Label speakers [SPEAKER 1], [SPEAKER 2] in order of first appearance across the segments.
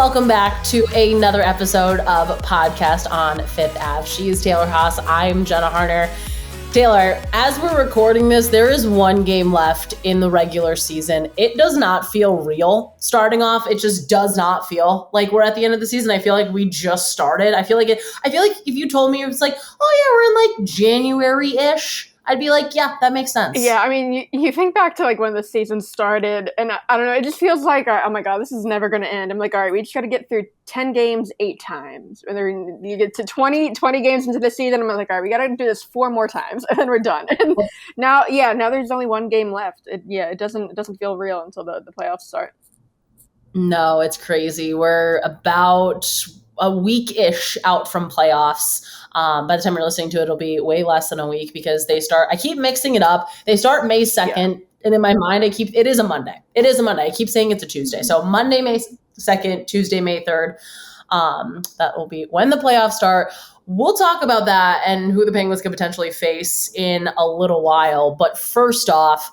[SPEAKER 1] welcome back to another episode of Podcast on Fifth Ave. She is Taylor Haase. I'm Jenna Harner. Taylor, as we're recording this, there is one game left in the regular season. It does not feel real starting off. It just does not feel like we're at the end of the season. I feel like we just started. I feel like if you told me it was like, oh yeah, we're in like January-ish, I'd be like, yeah, that makes sense.
[SPEAKER 2] Yeah, I mean, you think back to like when the season started, and I don't know, it just feels like, oh my god, this is never going to end. I'm like, all right, we just got to get through 10 games 8 times. And then you get to 20 games into the season, I'm like, all right, we got to do this 4 more times, and then we're done. And now there's only 1 game left. It doesn't feel real until the playoffs start.
[SPEAKER 1] No, it's crazy. We're about a week-ish out from playoffs. By the time you're listening to it, it'll be way less than a week because I keep mixing it up. They start May 2nd, and in my mind, it is a Monday. It is a Monday. I keep saying it's a Tuesday. So Monday, May 2nd, Tuesday, May 3rd. That will be when the playoffs start. We'll talk about that and who the Penguins could potentially face in a little while. But first off,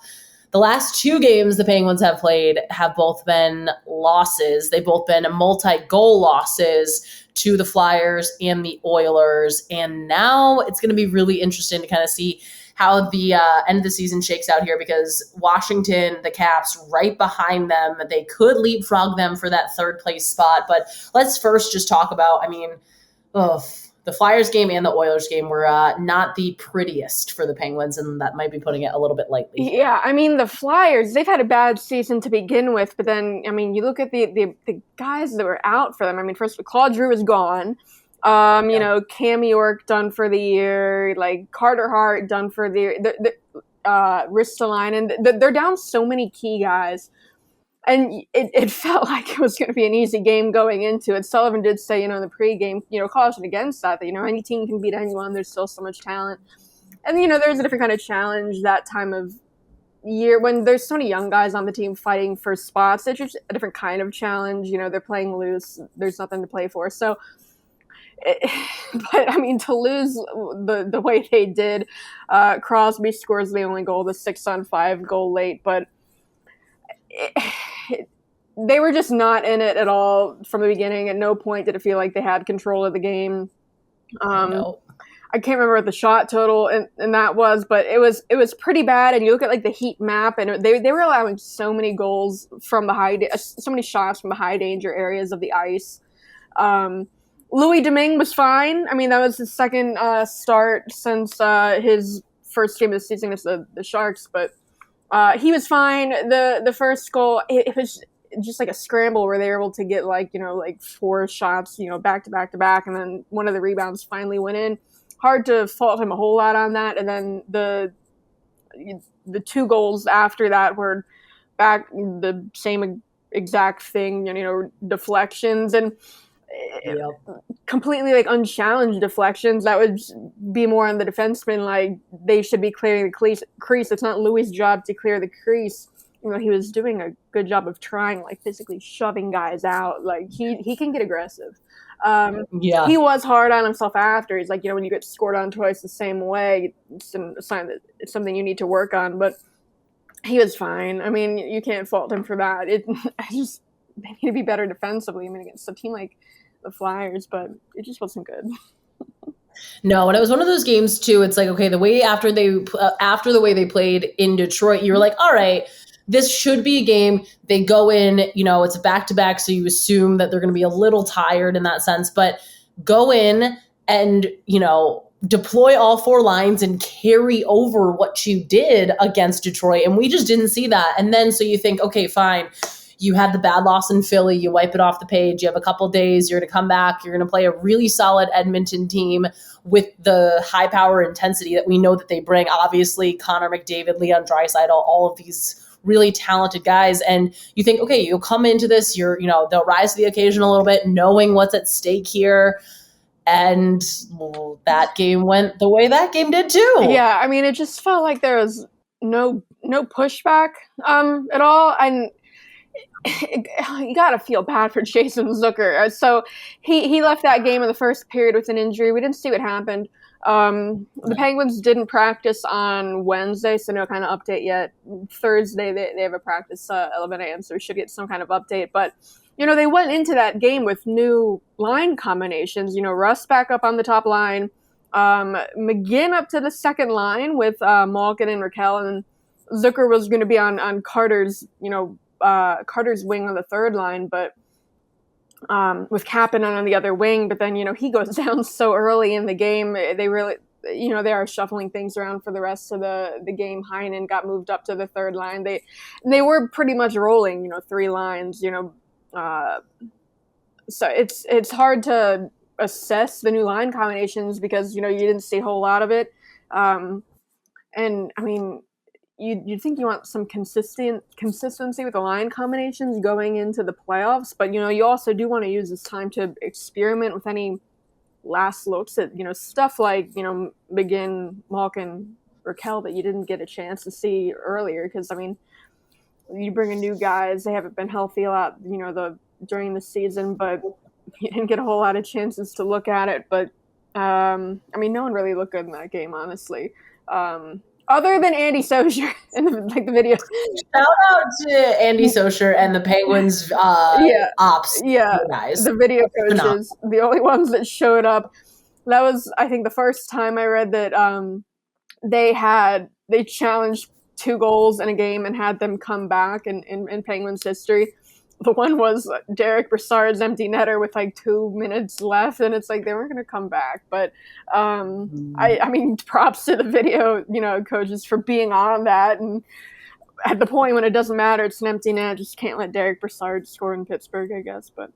[SPEAKER 1] the last 2 games the Penguins have played have both been losses. They've both been multi-goal losses to the Flyers and the Oilers. And now it's going to be really interesting to kind of see how the end of the season shakes out here because Washington, the Caps, right behind them, they could leapfrog them for that 3rd place spot. But let's first just talk about, the Flyers game and the Oilers game were not the prettiest for the Penguins, and that might be putting it a little bit lightly.
[SPEAKER 2] Yeah, I mean, the Flyers, they've had a bad season to begin with, but then, I mean, you look at the guys that were out for them. I mean, first, Claude Giroux is gone. You know, Cam York done for the year, like Carter Hart done for the year, Ristolainen. They're down so many key guys. And it felt like it was going to be an easy game going into it. Sullivan did say, in the pregame, caution against that, any team can beat anyone. There's still so much talent. And, there's a different kind of challenge that time of year when there's so many young guys on the team fighting for spots. It's just a different kind of challenge. They're playing loose. There's nothing to play for. So, but I mean, to lose the way they did, Crosby scores the only goal, the 6-on-5 goal late, but they were just not in it at all from the beginning. At no point did it feel like they had control of the game.
[SPEAKER 1] No.
[SPEAKER 2] I can't remember what the shot total and that was, but it was pretty bad. And you look at like the Heat map, and they were allowing so many goals from so many shots from the high danger areas of the ice. Louis Domingue was fine. I mean, that was his second start since his first game of the season against the Sharks, but he was fine. The first goal, it was just like a scramble where they were able to get like 4 shots, back to back to back, and then one of the rebounds finally went in. Hard to fault him a whole lot on that. And then the 2 goals after that were back the same exact thing, deflections and completely like unchallenged deflections. That would be more on the defenseman. Like they should be clearing the crease. It's not Louis' job to clear the crease. He was doing a good job of trying, like physically shoving guys out. Like he can get aggressive. He was hard on himself after. He's like, when you get scored on twice the same way, it's a sign that it's something you need to work on. But he was fine. I mean, you can't fault him for that. They need to be better defensively. I mean, against a team like the Flyers, but it just wasn't good.
[SPEAKER 1] No, and it was one of those games too. It's like, okay, the way after the way they played in Detroit, you were like, all right, this should be a game. They go in, it's a back-to-back, so you assume that they're going to be a little tired in that sense, but go in and, deploy all 4 lines and carry over what you did against Detroit. And we just didn't see that. And then, so you think, okay, fine. You had the bad loss in Philly. You wipe it off the page. You have a couple of days. You're going to come back. You're going to play a really solid Edmonton team with the high power intensity that we know that they bring. Obviously, Connor McDavid, Leon Draisaitl, all of these really talented guys. And you think, okay, you'll come into this. They'll rise to the occasion a little bit, knowing what's at stake here. And that game went the way that game did too.
[SPEAKER 2] Yeah, I mean, it just felt like there was no pushback at all. And you gotta feel bad for Jason Zucker. So he left that game in the first period with an injury. We didn't see what happened. The Penguins didn't practice on Wednesday, so no kind of update yet. Thursday they have a practice 11 a.m., so we should get some kind of update. But they went into that game with new line combinations. Russ back up on the top line, McGinn up to the second line with Malkin and Raquel, and Zucker was going to be on Carter's, Carter's wing on the third line, but with Kapanen on the other wing. But then, he goes down so early in the game. They really, they are shuffling things around for the rest of the game. Heinen got moved up to the third line. They were pretty much rolling, 3 lines, so it's hard to assess the new line combinations because, you didn't see a whole lot of it. And I mean, you'd think you want some consistency with the line combinations going into the playoffs, but, you also do want to use this time to experiment with any last looks at, stuff like, McGinn, Malkin, Raquel that you didn't get a chance to see earlier. Because, I mean, you bring in new guys, they haven't been healthy a lot, during the season, but you didn't get a whole lot of chances to look at it. But, I mean, no one really looked good in that game, honestly. Other than Andy Socher in the video.
[SPEAKER 1] Shout out to Andy Socher and the Penguins ops guys.
[SPEAKER 2] The video coaches, the only ones that showed up. That was, I think, the first time I read that they challenged 2 goals in a game and had them come back in Penguins history. The one was Derek Brassard's empty netter with 2 minutes left, and it's like they weren't going to come back. But I mean, props to the video, coaches for being on that. And at the point when it doesn't matter, it's an empty net. Just can't let Derek Brassard score in Pittsburgh, I guess. But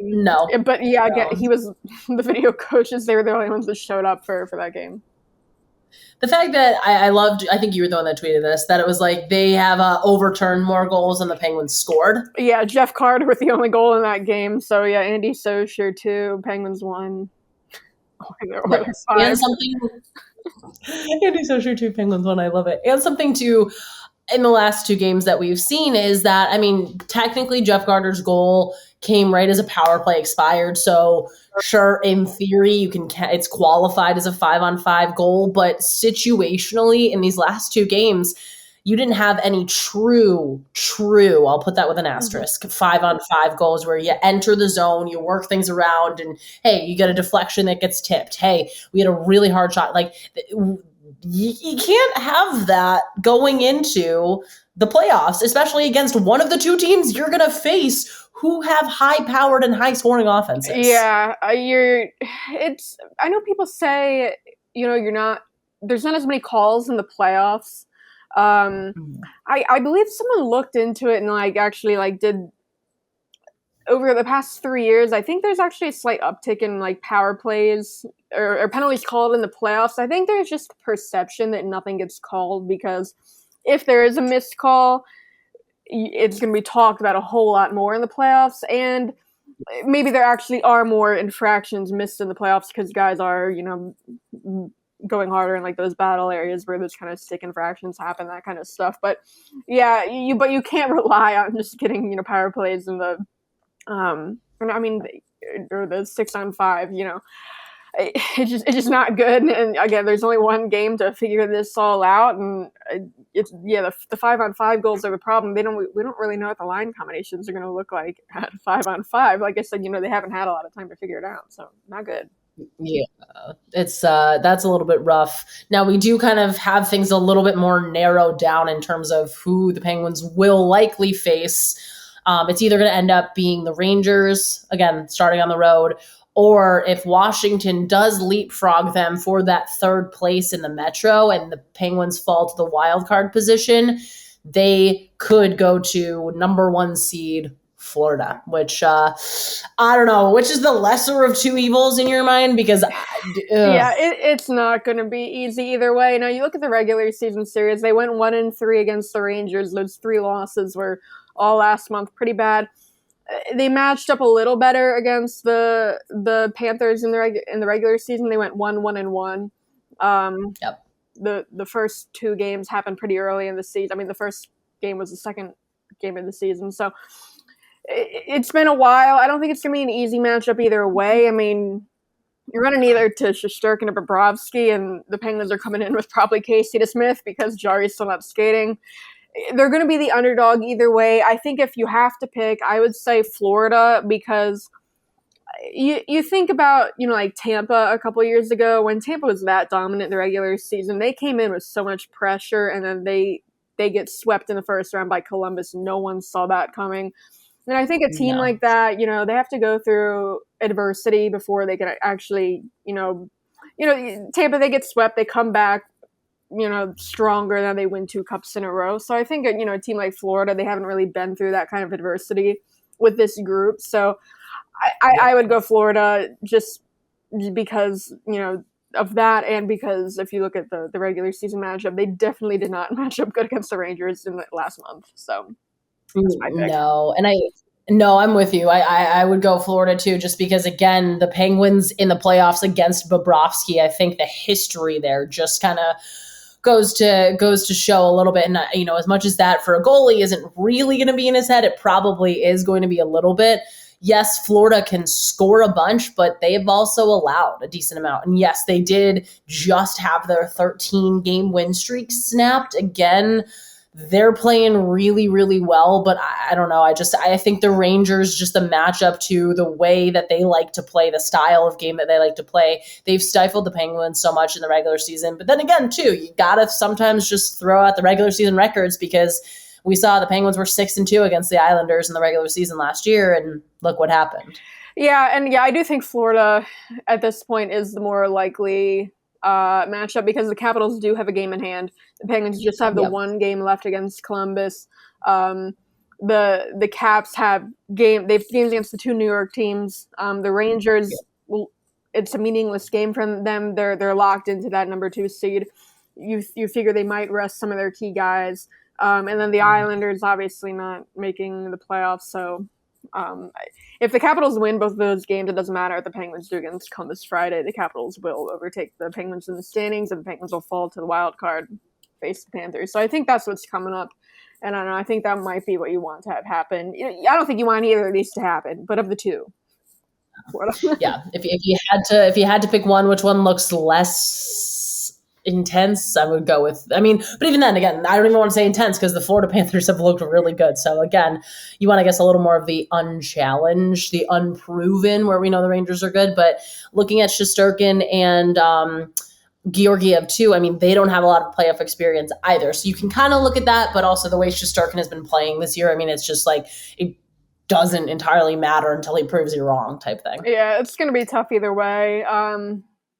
[SPEAKER 1] no.
[SPEAKER 2] But yeah, again, he was the video coaches. They were the only ones that showed up for that game.
[SPEAKER 1] The fact that I loved, I think you were the one that tweeted this, that it was like they have overturned more goals than the Penguins scored.
[SPEAKER 2] Yeah, Jeff Carter with the only goal in that game. So, yeah, Andy Socher, 2, Penguins 1.
[SPEAKER 1] And something, Andy Socher, 2, Penguins 1, I love it. And something, too, in the last 2 games that we've seen is that, I mean, technically Jeff Carter's goal came right as a power play expired. So sure, in theory, it's qualified as a 5-on-5 goal, but situationally in these last 2 games, you didn't have any true, I'll put that with an asterisk, 5-on-5 goals where you enter the zone, you work things around, and hey, you get a deflection that gets tipped. Hey, we had a really hard shot. Like, you can't have that going into the playoffs, especially against one of the 2 teams you're going to face who have high-powered and high-scoring offenses.
[SPEAKER 2] Yeah, I know people say, there's not as many calls in the playoffs. I believe someone looked into it and actually did over the past 3 years. I think there's actually a slight uptick in power plays or penalties called in the playoffs. I think there's just perception that nothing gets called because if there is a missed call, it's going to be talked about a whole lot more in the playoffs, and maybe there actually are more infractions missed in the playoffs because guys are, going harder in those battle areas where those kind of stick infractions happen, that kind of stuff. But yeah, you can't rely on just getting, power plays in the, or the 6-on-5, it's just not good. And again, there's only one game to figure this all out, and the 5-on-5 goals are the problem. We don't really know what the line combinations are going to look like at 5-on-5. Like I said, they haven't had a lot of time to figure it out, so not good.
[SPEAKER 1] Yeah, it's that's a little bit rough. Now we do kind of have things a little bit more narrowed down in terms of who the Penguins will likely face. It's either going to end up being the Rangers, again, starting on the road, or if Washington does leapfrog them for that 3rd place in the Metro and the Penguins fall to the wild card position, they could go to number 1 seed Florida, which I don't know, which is the lesser of 2 evils in your mind? Because
[SPEAKER 2] it's not going to be easy either way. Now you look at the regular season series; they went 1-3 against the Rangers. Those 3 losses were all last month, pretty bad. They matched up a little better against the Panthers in the regular season. They went 1-1-1.
[SPEAKER 1] Yep.
[SPEAKER 2] The first 2 games happened pretty early in the season. I mean, the first game was the second game of the season, so it's been a while. I don't think it's going to be an easy matchup either way. I mean, you're running either to Shesterkin or Bobrovsky, and the Penguins are coming in with probably Casey DeSmith because Jari's still not skating. they're going to be the underdog either way. I think if you have to pick, I would say Florida, because you think about, like Tampa a couple years ago, when Tampa was that dominant in the regular season, they came in with so much pressure, and then they get swept in the first round by Columbus. No one saw that coming. And I think a team
[SPEAKER 1] No.
[SPEAKER 2] like that, they have to go through adversity before they can actually, Tampa, they get swept, they come back, stronger than they win 2 cups in a row. So I think, a team like Florida, they haven't really been through that kind of adversity with this group. So I would go Florida just because, of that, and because if you look at the regular season matchup, they definitely did not match up good against the Rangers in the last month. So that's my pick.
[SPEAKER 1] No, I'm with you. I would go Florida too, just because, again, the Penguins in the playoffs against Bobrovsky, I think the history there just kind of goes to show a little bit. And, as much as that for a goalie isn't really going to be in his head, it probably is going to be a little bit. Yes, Florida can score a bunch, but they've also allowed a decent amount. And yes, they did just have their 13-game win streak snapped. Again, they're playing really, really well, but I don't know. I think the Rangers, just the matchup to the way that they like to play, the style of game that they like to play, they've stifled the Penguins so much in the regular season. But then again, too, you got to sometimes just throw out the regular season records, because we saw the Penguins were 6-2 against the Islanders in the regular season last year, and look what happened.
[SPEAKER 2] Yeah, and I do think Florida at this point is the more likely matchup, because the Capitals do have a game in hand. The Penguins just have the one game left against Columbus. The Caps have games against the 2 New York teams. The Rangers, it's a meaningless game for them. They're locked into that number 2 seed. You figure they might rest some of their key guys. And then the Islanders obviously not making the playoffs. So if the Capitals win both of those games, it doesn't matter what the Penguins do against Columbus Friday. The Capitals will overtake the Penguins in the standings, and the Penguins will fall to the wild card, face the Panthers. So I think that's what's coming up. And I don't know, I think that might be what you want to have happen. I don't think you want either of these to happen, but of the two.
[SPEAKER 1] Yeah, if you had to pick one, which one looks less intense, I would go with, but even then, again, I don't even want to say intense, because the Florida Panthers have looked really good. So again, you want to guess a little more of the unchallenged, the unproven, where we know the Rangers are good. But looking at Shesterkin and Georgiev too, they don't have a lot of playoff experience either. So you can kind of look at that, but also the way Shesterkin has been playing this year, it's just like, it doesn't entirely matter until he proves you wrong type thing.
[SPEAKER 2] Yeah, it's going to be tough either way.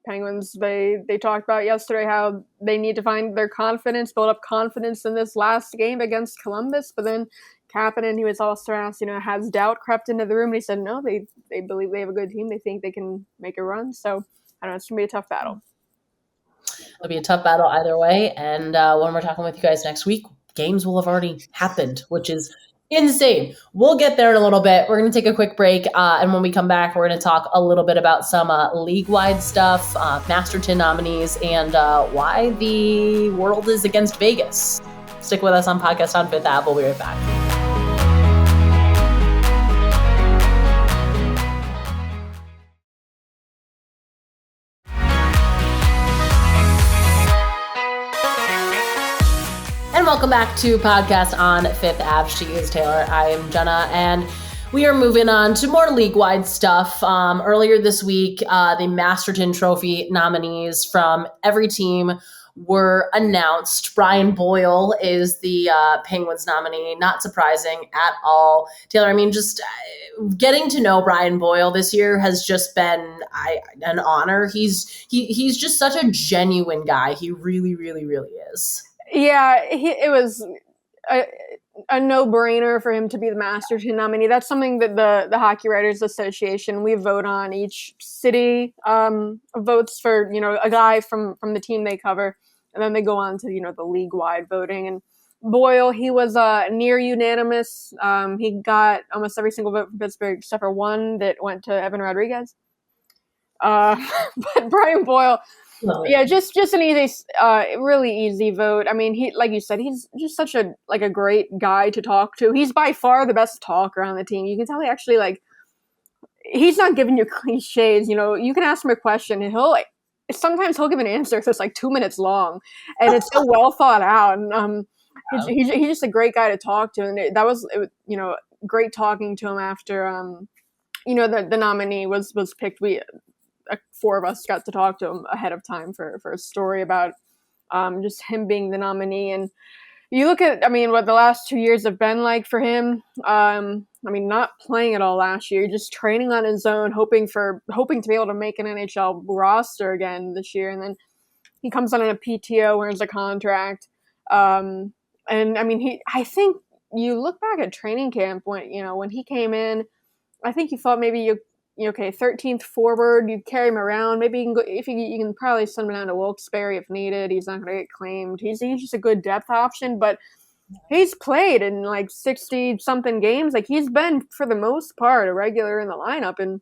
[SPEAKER 2] Penguins, they talked about yesterday how they need to find their confidence, build up confidence in this last game against Columbus. But then Kapanen, he was also asked, has doubt crept into the room? And he said, no, they believe they have a good team. They think they can make a run. So, I don't know, it's going to be a tough battle.
[SPEAKER 1] It'll be a tough battle either way. And when we're talking with you guys next week, games will have already happened, which is insane. We'll get there in a little bit. We're going to take a quick break. And when we come back, we're going to talk a little bit about some league-wide stuff, Masterton nominees, and why the world is against Vegas. Stick with us on Podcast on Fifth Ave. We'll be right back. And welcome back to Podcast on Fifth Ave. She is Taylor. I am Jenna, and we are moving on to more league-wide stuff. Earlier this week, the Masterton Trophy nominees from every team were announced. Brian Boyle is the Penguins nominee. Not surprising at all. Taylor, just getting to know Brian Boyle this year has just been an honor. He's just such a genuine guy. He really, really, really is.
[SPEAKER 2] Yeah, it was a no-brainer for him to be the Masterton nominee. That's something that the Hockey Writers Association, we vote on. Each city votes for, a guy from the team they cover, and then they go on to, the league-wide voting. And Boyle, he was near unanimous. He got almost every single vote from Pittsburgh except for one that went to Evan Rodriguez. But Brian Boyle... Yeah, just an easy, really easy vote. He, like you said, he's just such a great guy to talk to. He's by far the best talker on the team. You can tell he actually he's not giving you cliches. You can ask him a question and sometimes he'll give an answer that's 2 minutes long, and it's so well thought out. And He's just a great guy to talk to, and that was great talking to him after the nominee was picked. We 4 of us got to talk to him ahead of time for a story about just him being the nominee. And you look at, what the last 2 years have been like for him. Not playing at all last year, just training on his own, hoping to be able to make an NHL roster again this year. And then he comes on a PTO, earns a contract. And I think you look back at training camp when he came in, I think you thought maybe 13th forward, you carry him around. Maybe you can go, if you can probably send him down to Wilkes-Barre if needed. He's not going to get claimed. He's just a good depth option, but he's played in like 60 something games. Like, he's been for the most part a regular in the lineup, and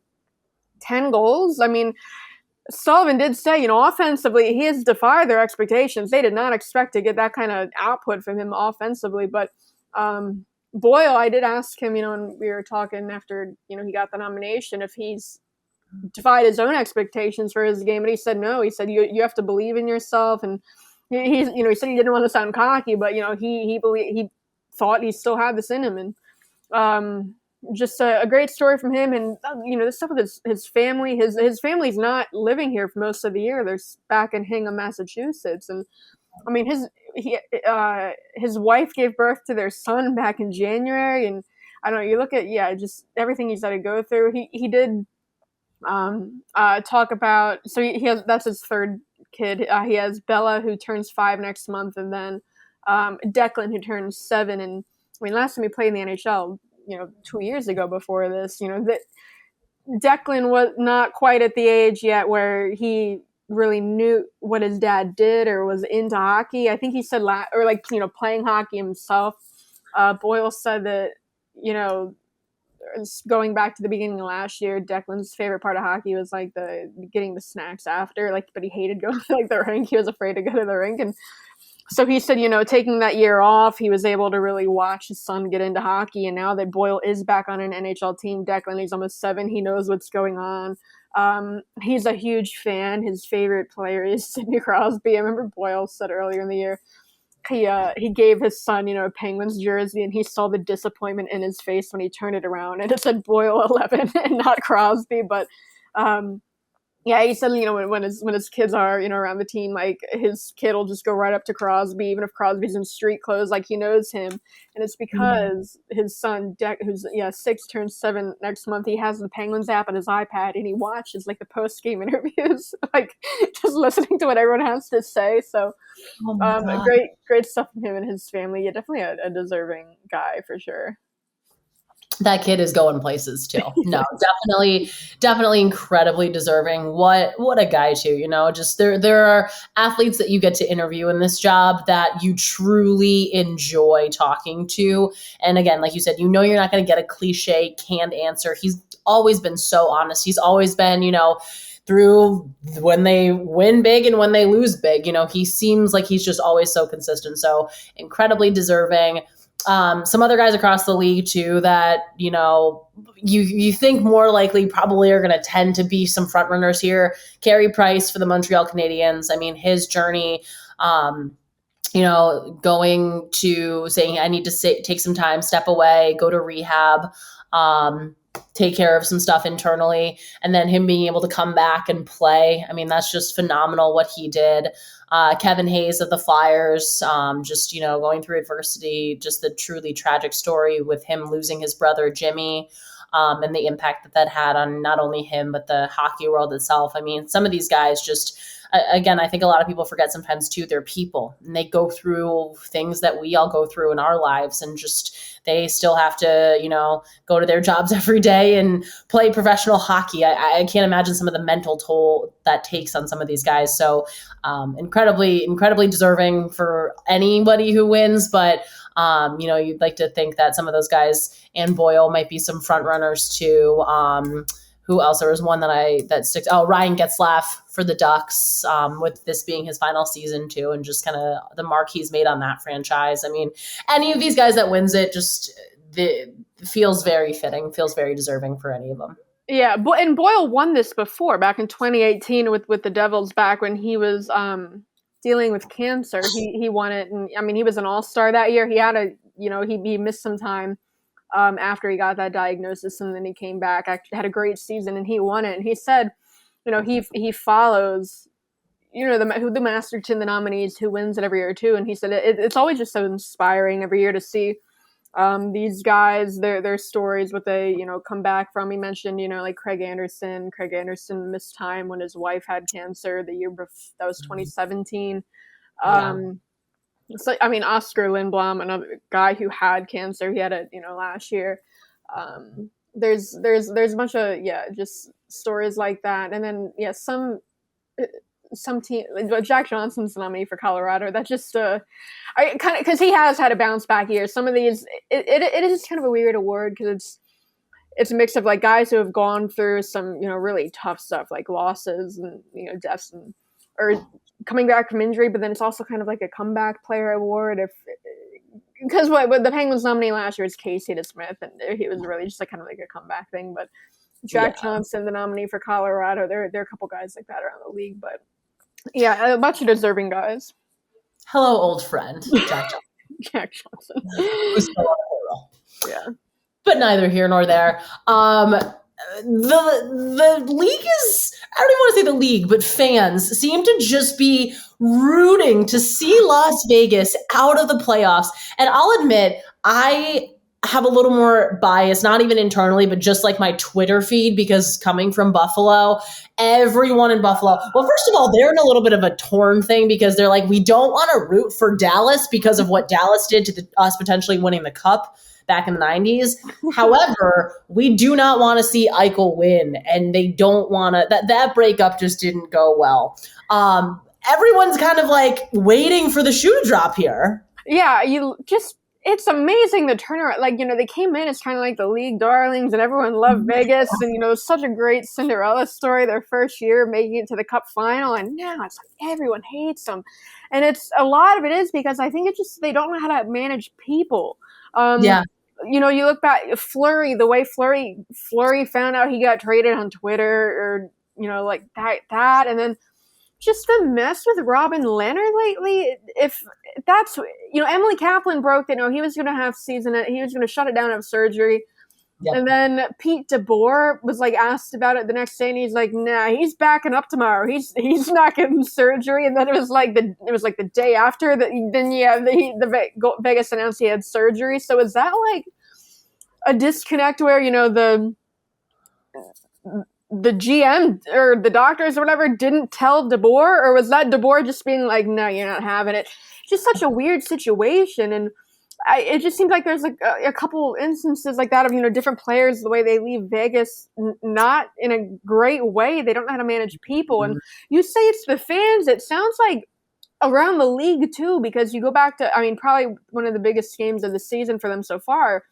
[SPEAKER 2] 10 goals. Sullivan did say, offensively, he has defied their expectations. They did not expect to get that kind of output from him offensively, but Boyle, I did ask him, when we were talking after, he got the nomination, if he's defied his own expectations for his game, and he said no. He said you have to believe in yourself, and he said he didn't want to sound cocky, but he thought he still had this in him, and just a great story from him. And the stuff with his family. His family's not living here for most of the year. They're back in Hingham, Massachusetts, and his wife gave birth to their son back in January, and I don't know. You look at just everything he's had to go through. He did talk about, so he has, that's his third kid. He has Bella, who turns 5 next month, and then Declan, who turns 7. And last time he played in the NHL, 2 years ago before this, that Declan was not quite at the age yet where he really knew what his dad did or was into hockey. I think he said playing hockey himself. Boyle said that, going back to the beginning of last year, Declan's favorite part of hockey was like getting the snacks after, but he hated going to the rink. He was afraid to go to the rink. And so he said, taking that year off, he was able to really watch his son get into hockey. And now that Boyle is back on an NHL team, Declan, he's almost 7. He knows what's going on. He's a huge fan. His favorite player is Sidney Crosby. I remember Boyle said earlier in the year, he gave his son, a Penguins jersey, and he saw the disappointment in his face when he turned it around, and it said Boyle 11 and not Crosby. But he said, when his kids are, around the team, his kid will just go right up to Crosby, even if Crosby's in street clothes, he knows him. And it's because his son, who's 6, turns 7 next month, he has the Penguins app on his iPad, and he watches the post-game interviews, just listening to what everyone has to say. So great stuff from him and his family. Yeah, definitely a deserving guy for sure.
[SPEAKER 1] That kid is going places too. No, definitely incredibly deserving. What a guy too, just there are athletes that you get to interview in this job that you truly enjoy talking to. And again, like you said, you're not going to get a cliche canned answer. He's always been so honest. He's always been, through when they win big and when they lose big, he seems like he's just always so consistent. So incredibly deserving. Some other guys across the league too that, you think more likely probably are going to tend to be some front runners here. Carey Price for the Montreal Canadiens. His journey, going to saying I need to take some time, step away, go to rehab, take care of some stuff internally, and then him being able to come back and play. That's just phenomenal what he did. Kevin Haase of the Flyers, going through adversity, just the truly tragic story with him losing his brother, Jimmy, and the impact that had on not only him, but the hockey world itself. Some of these guys just, again, I think a lot of people forget sometimes too, they're people and they go through things that we all go through in our lives, and just, they still have to, go to their jobs every day and play professional hockey. I can't imagine some of the mental toll that takes on some of these guys. So incredibly deserving for anybody who wins. But, you'd like to think that some of those guys and Boyle might be some front runners too. Who else? There was one that sticks. Oh, Ryan Getzlaf for the Ducks, with this being his final season too, and just kind of the mark he's made on that franchise. Any of these guys that wins it just feels very fitting, feels very deserving for any of them.
[SPEAKER 2] Yeah, and Boyle won this before, back in 2018 with the Devils, back when he was dealing with cancer. He won it, and I mean, he was an all-star that year. He had he missed some time after he got that diagnosis, and then he came back. Actually, had a great season, and he won it. And he said, he follows, the Masterton, the nominees, who wins it every year too. And he said it's always just so inspiring every year to see these guys, their stories, what they come back from. He mentioned like Craig Anderson missed time when his wife had cancer the year before. That was 2017. So I mean, Oscar Lindblom, another guy who had cancer, he had it last year. There's a bunch of just stories like that. And then some team, Jack Johnson's the nominee for Colorado. That just I kind of, because he has had a bounce back year. Some of these, it is kind of a weird award because it's a mix of like guys who have gone through some really tough stuff like losses and deaths or coming back from injury, but then it's also kind of like a comeback player award. Because what the Penguins nominee last year was Casey DeSmith, and he was really just like kind of like a comeback thing. But Jack Johnson, the nominee for Colorado, there are a couple guys like that around the league, but a bunch of deserving guys.
[SPEAKER 1] Hello, old friend, Jack Johnson.
[SPEAKER 2] Jack Johnson.
[SPEAKER 1] Who's still on the payroll.
[SPEAKER 2] Yeah.
[SPEAKER 1] But neither here nor there. The league is, I don't even want to say the league, but fans seem to just be rooting to see Las Vegas out of the playoffs. And I'll admit, I have a little more bias, not even internally, but just like my Twitter feed, because coming from Buffalo, everyone in Buffalo, well, first of all, they're in a little bit of a torn thing because they're like, we don't want to root for Dallas because of what Dallas did to us potentially winning the cup back in the 90s. However, we do not want to see Eichel win, and they don't want to, that breakup just didn't go well. Everyone's kind of like waiting for the shoe to drop here.
[SPEAKER 2] Yeah, it's amazing the turnaround. Like, they came in as kind of like the league darlings and everyone loved Vegas, and it was such a great Cinderella story their first year making it to the cup final, and now it's like everyone hates them. And it's a lot of it is because I think it's just they don't know how to manage people. You look back, Fleury, the way Fleury found out he got traded on Twitter, or like that, and then just the mess with Robin Leonard lately. If that's Emily Kaplan broke that he was going to have season, he was going to shut it down, have surgery. Yep. And then Pete DeBoer was like asked about it the next day, and he's like, "Nah, he's backing up tomorrow. He's not getting surgery." And then it was like the day after that. Then the Vegas announced he had surgery. So is that like a disconnect where the GM or the doctors or whatever didn't tell DeBoer, or was that DeBoer just being like, "No, you're not having it"? Just such a weird situation, and it just seems like there's like a couple instances like that of different players, the way they leave Vegas not in a great way. They don't know how to manage people, and you say it's the fans. It sounds like around the league too, because you go back to probably one of the biggest games of the season for them so far.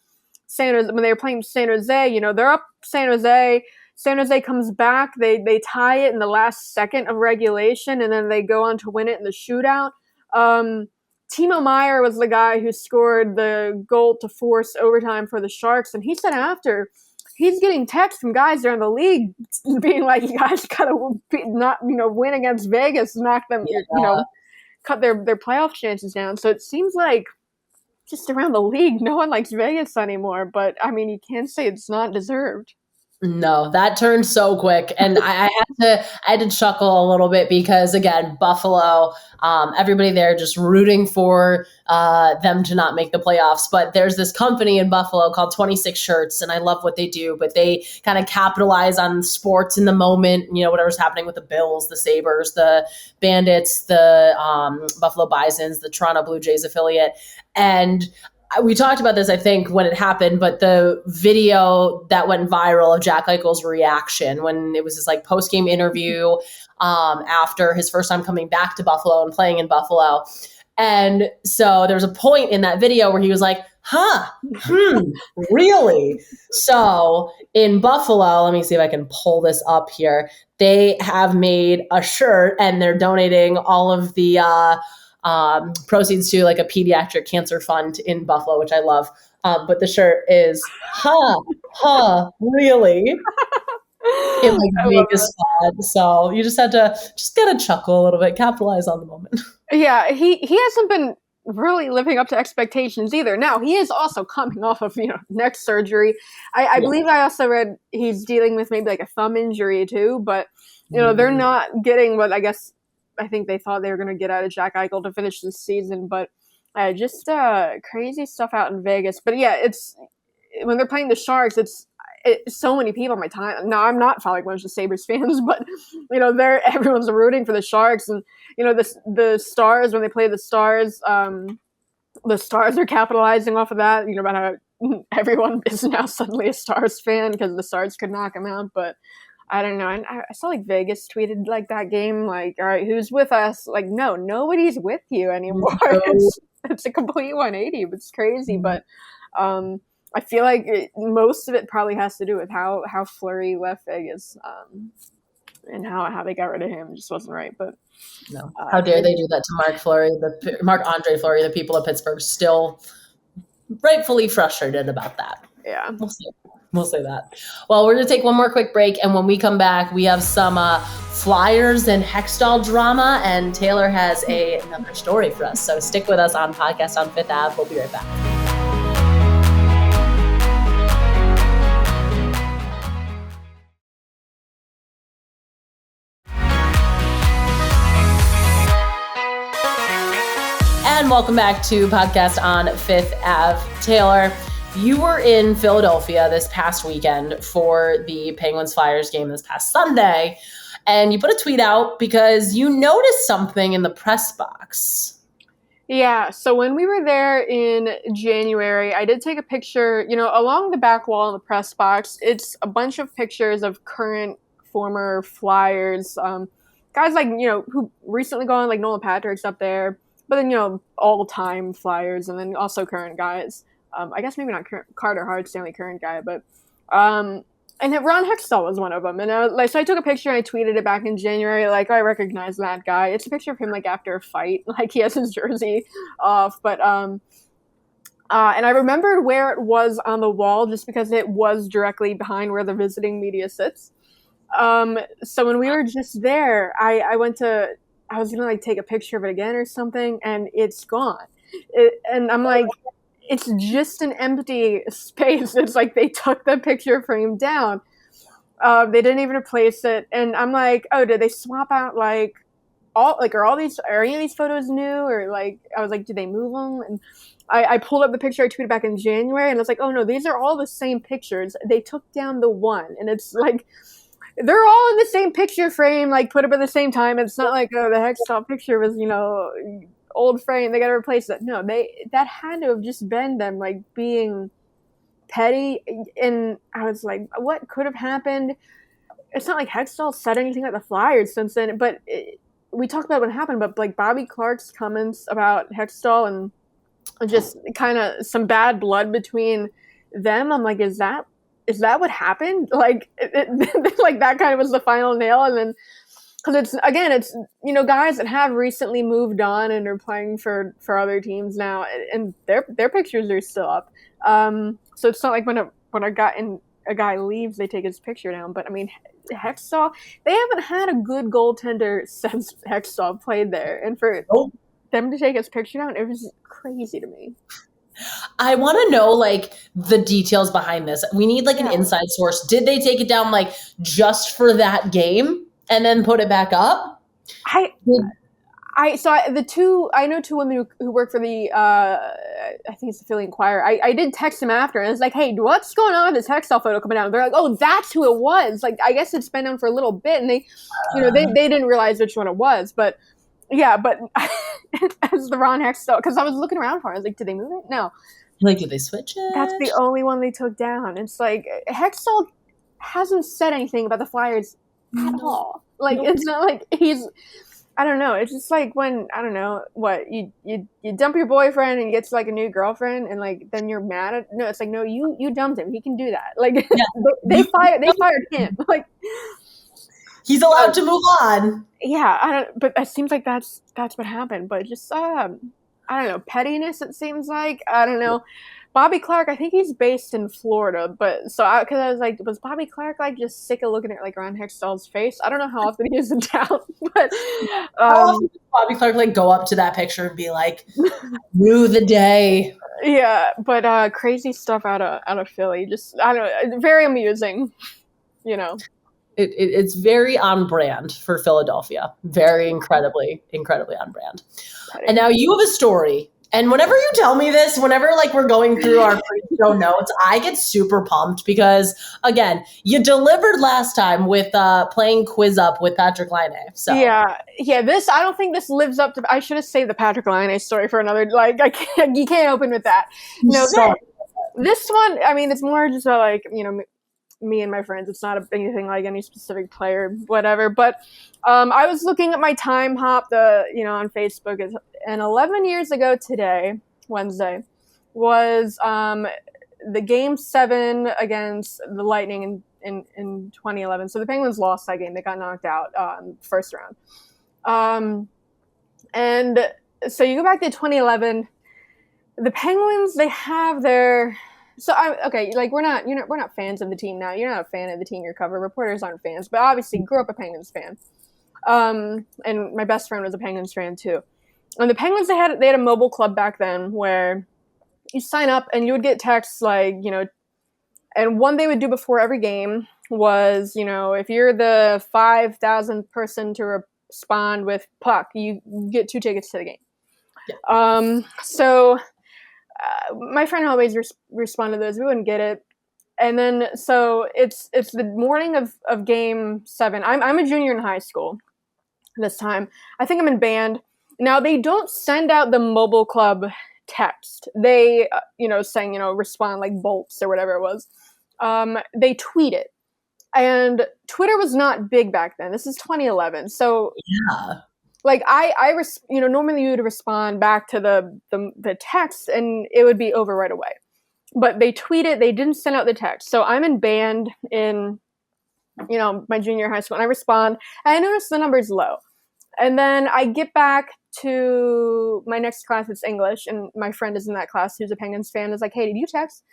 [SPEAKER 2] When they were playing San Jose, they're up San Jose. San Jose comes back. They tie it in the last second of regulation, and then they go on to win it in the shootout. Timo Meier was the guy who scored the goal to force overtime for the Sharks, and he said after he's getting texts from guys around the league being like, "You guys gotta not win against Vegas, knock them, cut their playoff chances down." So it seems like just around the league, no one likes Vegas anymore. But you can't say it's not deserved.
[SPEAKER 1] No, that turned so quick, and I had to chuckle a little bit because again, Buffalo, everybody there just rooting for them to not make the playoffs. But there's this company in Buffalo called 26 Shirts, and I love what they do. But they kind of capitalize on sports in the moment. Whatever's happening with the Bills, the Sabres, the Bandits, the Buffalo Bisons, the Toronto Blue Jays affiliate, and we talked about this, I think, when it happened, but the video that went viral of Jack Eichel's reaction when it was his like post-game interview after his first time coming back to Buffalo and playing in Buffalo. And so there was a point in that video where he was like, really? So in Buffalo, let me see if I can pull this up here. They have made a shirt and they're donating all of the proceeds to like a pediatric cancer fund in Buffalo, which I love. But the shirt is, really? In like Vegas font. So you just gotta chuckle a little bit, capitalize on the moment.
[SPEAKER 2] Yeah, he hasn't been really living up to expectations either. Now he is also coming off of neck surgery. I
[SPEAKER 1] Yeah.
[SPEAKER 2] believe I also read he's dealing with maybe like a thumb injury too. But they're
[SPEAKER 1] Mm.
[SPEAKER 2] not getting what I think they thought they were going to get out of Jack Eichel to finish the season. But just crazy stuff out in Vegas. But yeah, it's when they're playing the Sharks. It's so many people on my time. Now I'm not following a bunch of Sabres fans, but everyone's rooting for the Sharks, and the Stars, when they play the Stars are capitalizing off of that. About how everyone is now suddenly a Stars fan because the Stars could knock them out. But I don't know. And I saw like Vegas tweeted like that game, like, all right, who's with us? Like, no, nobody's with you anymore.
[SPEAKER 1] No.
[SPEAKER 2] It's a complete 180. It's crazy, but I feel like most of it probably has to do with how Fleury left Vegas, and how they got rid of him. It just wasn't right. But
[SPEAKER 1] No. How dare they do that to Marc-Andre Fleury? The people of Pittsburgh still rightfully frustrated about that.
[SPEAKER 2] Yeah.
[SPEAKER 1] We'll say that. Well, we're going to take one more quick break, and when we come back, we have some Flyers and Hextall drama, and Taylor has another story for us. So stick with us on Podcast on Fifth Ave. We'll be right back. And welcome back to Podcast on Fifth Ave. Taylor, you were in Philadelphia this past weekend for the Penguins-Flyers game this past Sunday, and you put a tweet out because you noticed something in the press box.
[SPEAKER 2] Yeah, so when we were there in January, I did take a picture, along the back wall in the press box. It's a bunch of pictures of current, former Flyers, guys like, who recently gone, like Nolan Patrick's up there. But then, all-time Flyers, and then also current guys. I guess maybe not Carter Hart's the only current guy, but and Ron Hextall was one of them. And so I took a picture and I tweeted it back in January. Like, I recognize that guy. It's a picture of him like after a fight, like he has his jersey off. But and I remembered where it was on the wall just because it was directly behind where the visiting media sits. So when we were just there, I was gonna like take a picture of it again or something, and it's gone. And I'm like, it's just an empty space. It's like they took the picture frame down. They didn't even replace it, and I'm like, oh, did they swap out like are any of these photos new, or like I was like, did they move them? And I pulled up the picture I tweeted back in January, and I was like, oh no, these are all the same pictures. They took down the one, and it's like, they're all in the same picture frame, like put up at the same time. It's not like, oh, the Hextall picture was, old frame. They got to replace it. No, that had to have just been them like being petty. And I was like, what could have happened? It's not like Hextall said anything about the Flyers since then, but we talked about what happened. But like Bobby Clark's comments about Hextall and just kind of some bad blood between them. I'm like, is that what happened? Like, like that kind of was the final nail. And then, because it's guys that have recently moved on and are playing for other teams now, and their pictures are still up. So it's not like when a guy leaves, they take his picture down. But I mean, Hextall, they haven't had a good goaltender since Hextall played there, and for them to take his picture down, it was crazy to me.
[SPEAKER 1] I want to know like the details behind this. We need like an inside source. Did they take it down like just for that game and then put it back up?
[SPEAKER 2] I know two women who work for the I think it's the Philly Inquirer. I did text them after, and it's like, hey, what's going on with this Hextall photo coming out? They're like, oh, that's who it was. Like, I guess it's been down for a little bit, and they didn't realize which one it was, but. Yeah, but as the Ron Hextall, because I was looking around for it, I was like, did they move it? No.
[SPEAKER 1] Like, did they switch it?
[SPEAKER 2] That's the only one they took down. It's like, Hextall hasn't said anything about the Flyers at all. Like, It's not like I don't know. It's just like when, I don't know, what, you dump your boyfriend and he gets like a new girlfriend and like, then you're mad at, no, it's like, no, you dumped him. He can do that. Like, they fired him. Like,
[SPEAKER 1] he's allowed to move on.
[SPEAKER 2] Yeah, but it seems like that's what happened. But just I don't know, pettiness, it seems like. I don't know. Bobby Clark, I think he's based in Florida, but so because I was like, was Bobby Clark like just sick of looking at like Ron Hextall's face? I don't know how often he is in town, but
[SPEAKER 1] How often does Bobby Clark like go up to that picture and be like, "Rue the day"?
[SPEAKER 2] yeah, but crazy stuff out of Philly. Just I don't know, very amusing, you know.
[SPEAKER 1] It's very on brand for Philadelphia. Very incredibly on brand. And now you have a story. And whenever you tell me this, whenever like we're going through our pre-show notes, I get super pumped because again, you delivered last time with playing Quiz Up with Patrick Laine. So
[SPEAKER 2] yeah. This I don't think this lives up to. I should have saved the Patrick Laine story for another. Like I can't, you can't open with that. No, this one. I mean, it's more just like me and my friends. It's not anything like any specific player, whatever. But I was looking at my time hop, on Facebook, and 11 years ago today, Wednesday, was the Game 7 against the Lightning in 2011. So the Penguins lost that game. They got knocked out first round. And so you go back to 2011. The Penguins, they have their. So we're not fans of the team now. You're not a fan of the team you cover. Reporters aren't fans, but obviously grew up a Penguins fan. And my best friend was a Penguins fan too. And the Penguins, they had a mobile club back then where you sign up and you would get texts like, and one they would do before every game was, if you're the 5,000th person to respond with puck, you get 2 tickets to the game. Yeah. My friend always responded to those. We wouldn't get it. And then, so it's the morning of Game 7. I'm a junior in high school this time. I think I'm in band. Now, they don't send out the mobile club text. They, saying, respond like bolts or whatever it was. They tweet it. And Twitter was not big back then. This is 2011. So, yeah. Like normally you would respond back to the text and it would be over right away. But they tweeted, they didn't send out the text. So I'm in band in, my junior high school, and I respond, and I notice the number's low. And then I get back to my next class, it's English, and my friend is in that class who's a Penguins fan, is like, hey, did you text?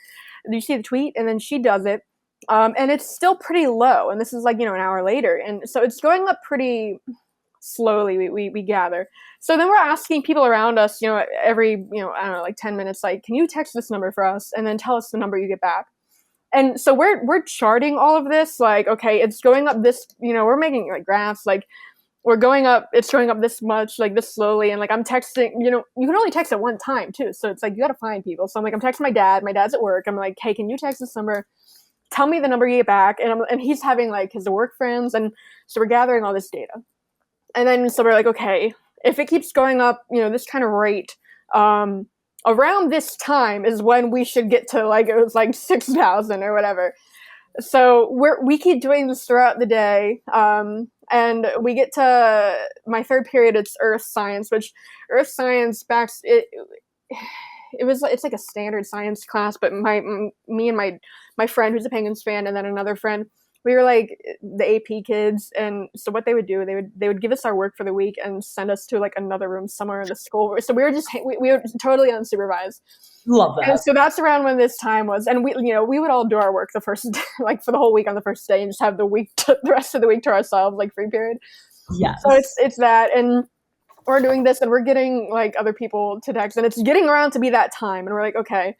[SPEAKER 2] Did you see the tweet? And then she does it. And it's still pretty low. And this is like, an hour later. And so it's going up pretty slowly, we gather. So then we're asking people around us, every, I don't know, like 10 minutes, like, can you text this number for us? And then tell us the number you get back. And so we're charting all of this, like, okay, it's going up this, we're making like graphs, like we're going up, it's going up this much, like this slowly. And like, I'm texting, you can only text at one time too. So it's like, you got to find people. So I'm like, I'm texting my dad's at work. I'm like, hey, can you text this number? Tell me the number you get back. And he's having like his work friends. And so we're gathering all this data. And then so we're like, okay, if it keeps going up, this kind of rate, around this time is when we should get to like, it was like 6,000 or whatever. So we keep doing this throughout the day. And we get to my third period, it's Earth Science, which Earth Science backs it. It's like a standard science class, but me and my friend who's a Penguins fan, and then another friend, we were like the AP kids. And so what they would do, they would give us our work for the week and send us to like another room somewhere in the school. So we were totally unsupervised.
[SPEAKER 1] Love that.
[SPEAKER 2] And so that's around when this time was. And we would all do our work the first day, like for the whole week on the first day, and just have the rest of the week to ourselves, like free period.
[SPEAKER 1] Yes.
[SPEAKER 2] So it's that. And we're doing this and we're getting like other people to text, and it's getting around to be that time. And we're like, okay.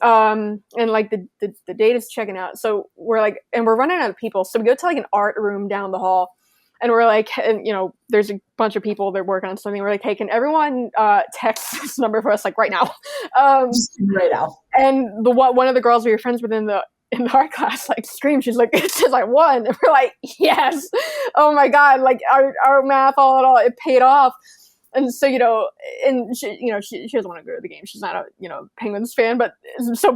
[SPEAKER 2] And like the data's checking out. So we're like, and we're running out of people. So we go to like an art room down the hall, and we're like, and there's a bunch of people that are working on something. We're like, hey, can everyone text this number for us like right now?
[SPEAKER 1] Right now.
[SPEAKER 2] And one of the girls we were friends with in the art class like screamed. She's like, it's just like one. And we're like, yes. Oh my God. Like our math, all it paid off. And so, and she doesn't want to go to the game. She's not a, Penguins fan, but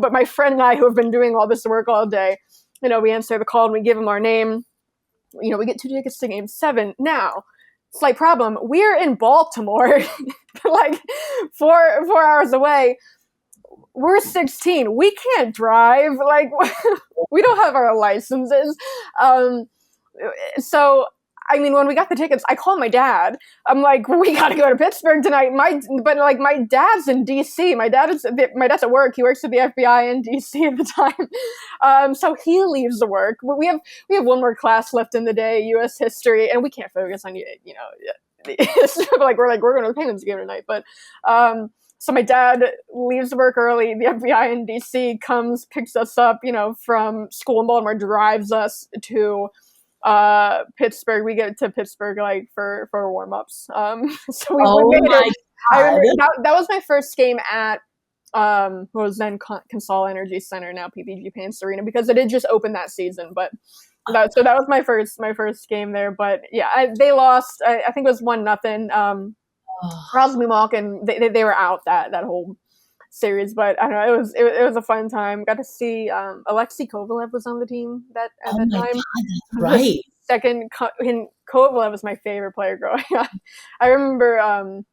[SPEAKER 2] my friend and I, who have been doing all this work all day, we answer the call and we give them our name. We get 2 tickets to Game 7. Now, slight problem. We're in Baltimore, like 4 hours away. We're 16. We can't drive. Like, we don't have our licenses. So I mean, when we got the tickets, I called my dad. I'm like, we got to go to Pittsburgh tonight. But my dad's in DC. My dad's at work. He works at the FBI in DC at the time. So he leaves the work. We have one more class left in the day, U.S. history, and we can't focus on we're going to the Penguins game tonight. But so my dad leaves work early. The FBI in DC comes, picks us up, from school in Baltimore, drives us to Pittsburgh. We get to Pittsburgh for warm-ups. So we made it. I remember that was my first game at what was then Consol Energy Center, now PPG Paints Arena, because it had just opened that season. But that was my first game there. But yeah, they lost. I think it was 1-0. Crosby Malkin, they were out that whole series, but I don't know, it was a fun time. Got to see Alexei Kovalev was on the team that at that time.
[SPEAKER 1] God, that's right.
[SPEAKER 2] Kovalev was my favorite player growing up. I remember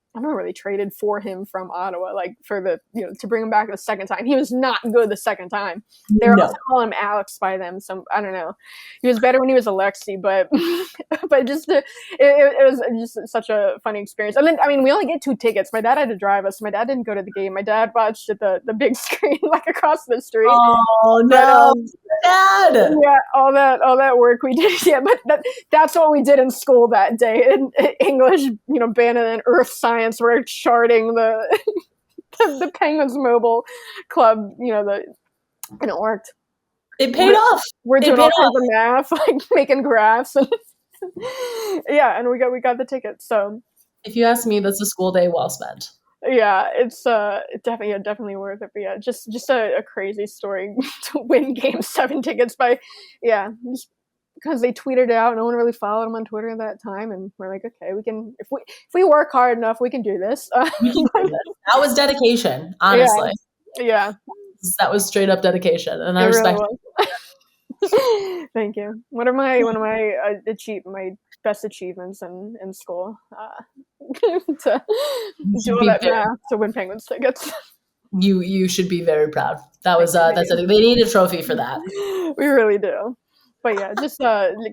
[SPEAKER 2] they traded for him from Ottawa, for the to bring him back the second time. He was not good the second time. They were also calling him Alex by them. So I don't know. He was better when he was Alexei, but just it was just such a funny experience. And then we only get 2 tickets. My dad had to drive us. My dad didn't go to the game. My dad watched at the big screen across the street.
[SPEAKER 1] Oh no, Dad!
[SPEAKER 2] Yeah, all that work we did. Yeah, but that's what we did in school that day. In English, Bannon and Earth Science. We're charting the Penguins Mobile Club, and it worked.
[SPEAKER 1] It paid off.
[SPEAKER 2] We're doing all kinds of math, making graphs, and and we got the tickets. So,
[SPEAKER 1] if you ask me, that's a school day well spent.
[SPEAKER 2] Yeah, it's definitely worth it. But yeah, just a crazy story to win Game 7 tickets by, just because they tweeted it out. No one really followed them on Twitter at that time, and we're like, okay, we can if we work hard enough, we can do this.
[SPEAKER 1] That was dedication, honestly.
[SPEAKER 2] Yeah,
[SPEAKER 1] that was straight up dedication, and I respect
[SPEAKER 2] it. Thank you. One of my my best achievements in school to do all that math to win Penguins tickets.
[SPEAKER 1] You should be very proud. That was they need a trophy for that.
[SPEAKER 2] We really do. But yeah, just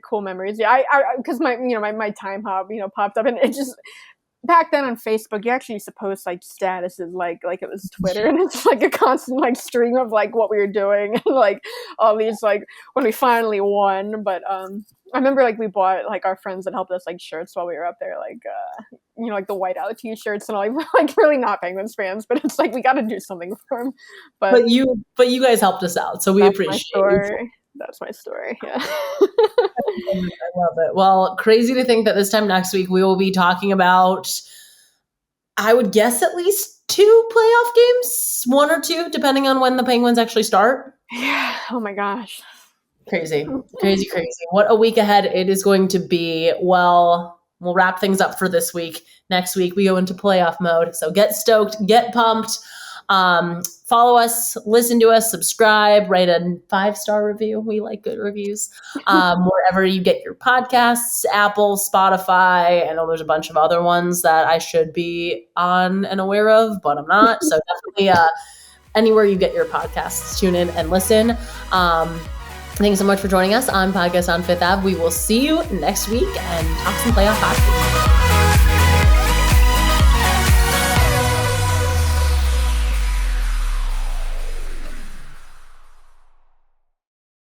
[SPEAKER 2] cool memories. Yeah, I because my time hop popped up, and it just back then on Facebook you actually used to post statuses like it was Twitter, and it's a constant stream of what we were doing and all these when we finally won. But I remember we bought our friends that helped us shirts while we were up there, the whiteout t-shirts and all, really not Penguins fans, but it's we got to do something for them. But
[SPEAKER 1] you guys helped us out, so we appreciate it.
[SPEAKER 2] That's my story. Yeah.
[SPEAKER 1] I love it. Well, crazy to think that this time next week we will be talking about, I would guess, at least 2 playoff games, 1 or 2, depending on when the Penguins actually start.
[SPEAKER 2] Yeah. Oh my gosh.
[SPEAKER 1] Crazy. What a week ahead it is going to be. Well, we'll wrap things up for this week. Next week we go into playoff mode. So get stoked, get pumped. Follow us, listen to us, subscribe, write a 5-star review. We like good reviews. Wherever you get your podcasts, Apple, Spotify. I know there's a bunch of other ones that I should be on and aware of, but I'm not. So definitely anywhere you get your podcasts, tune in and listen. Thanks so much for joining us on Podcast on Fifth Ave. We will see you next week and talk some playoff hockey.